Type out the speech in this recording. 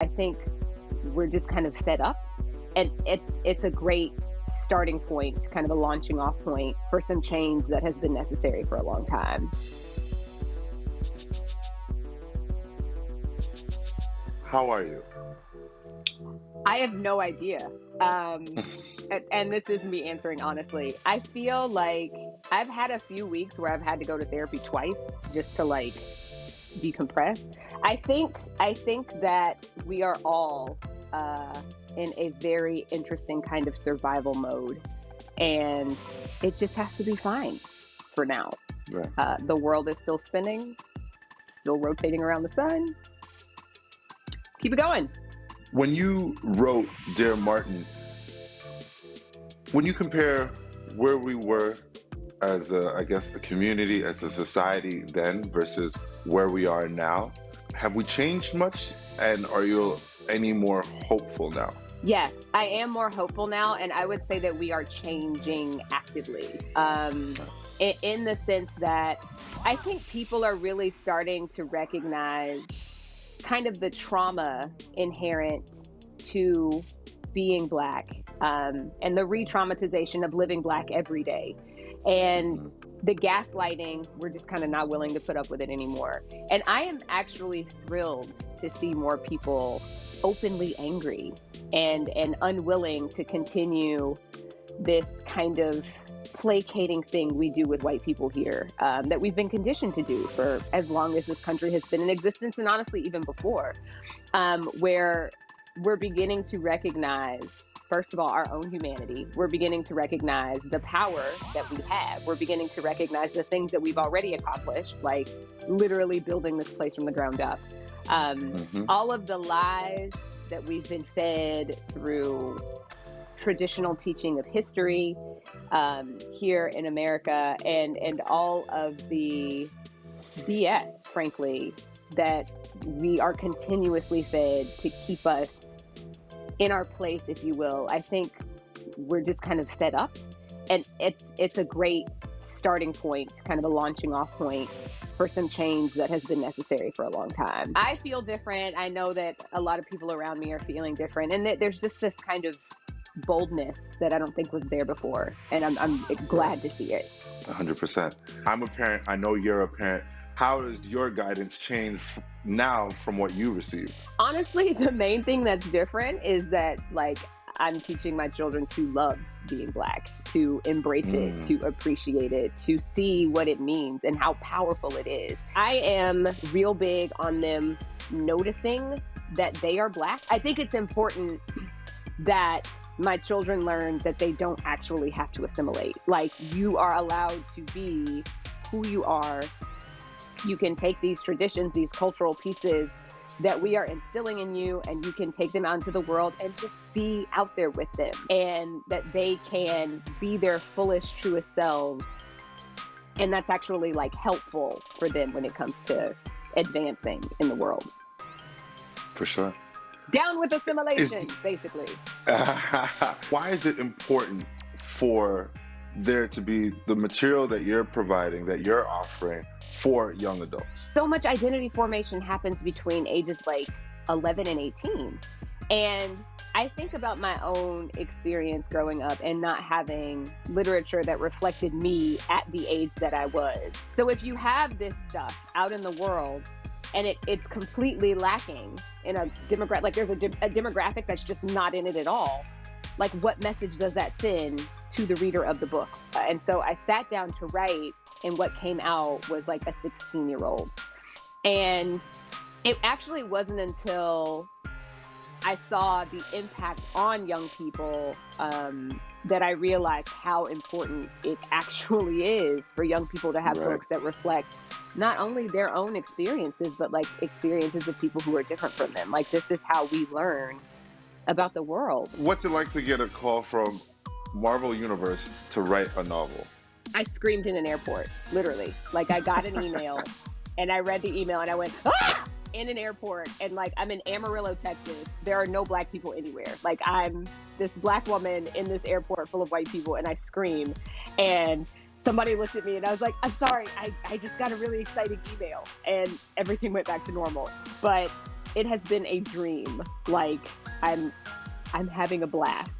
I think we're just kind of fed up, and it's a great starting point, kind of a launching off point for some change that has been necessary for a long time. How are you? I have no idea. And this is me answering honestly. I feel like I've had a few weeks where I've had to go to therapy twice just to like decompress. I think that we are all in a very interesting kind of survival mode, and it just has to be fine for now. Right. The world is still spinning, still rotating around the sun. Keep it going. When you wrote Dear Martin, when you compare where we were as I guess the community, as a society then versus where we are now, have we changed much? And are you any more hopeful now? Yes, I am more hopeful now, and I would say that we are changing actively, in the sense that I think people are really starting to recognize kind of the trauma inherent to being Black, and the re-traumatization of living Black every day. And the gaslighting, we're just kind of not willing to put up with it anymore. And I am actually thrilled to see more people openly angry and unwilling to continue this kind of placating thing we do with white people here, that we've been conditioned to do for as long as this country has been in existence, and honestly even before, where we're beginning to recognize, first of all, our own humanity. We're beginning to recognize the power that we have. We're beginning to recognize the things that we've already accomplished, like literally building this place from the ground up. All of the lies that we've been fed through traditional teaching of history here in America, and all of the BS, frankly, that we are continuously fed to keep us in our place, if you will. I think we're just kind of fed up, and it's a great starting point, kind of a launching off point for some change that has been necessary for a long time. I feel different. I know that a lot of people around me are feeling different, and that there's just this kind of boldness that I don't think was there before, and I'm glad to see it. 100%. I'm a parent. I know you're a parent. How does your guidance change now from what you received? Honestly, the main thing that's different is that, like, I'm teaching my children to love being Black, to embrace it, to appreciate it, to see what it means and how powerful it is. I am real big on them noticing that they are Black. I think it's important that my children learn that they don't actually have to assimilate. Like, you are allowed to be who you are. You can take these traditions, these cultural pieces that we are instilling in you, and you can take them out into the world and just be out there with them, and that they can be their fullest, truest selves. And that's actually like helpful for them when it comes to advancing in the world. For sure. Down with assimilation, basically. Why is it important for there to be the material that you're providing, that you're offering for young adults? So much identity formation happens between ages like 11 and 18. And I think about my own experience growing up and not having literature that reflected me at the age that I was. So if you have this stuff out in the world and it's completely lacking in a demographic, like there's a demographic that's just not in it at all, like what message does that send to the reader of the book? And so I sat down to write, and what came out was like a 16-year-old. And it actually wasn't until I saw the impact on young people that I realized how important it actually is for young people to have books that reflect not only their own experiences, but like experiences of people who are different from them. Like, this is how we learn about the world. What's it like to get a call from Marvel Universe to write a novel? I screamed in an airport, literally. Like, I got an email and I read the email and I went, ah! In an airport. And like, I'm in Amarillo, Texas. There are no Black people anywhere. Like, I'm this Black woman in this airport full of white people, and I scream. And somebody looked at me and I was like, I'm sorry, I just got a really exciting email, and everything went back to normal. But it has been a dream. Like I'm I'm having a blast.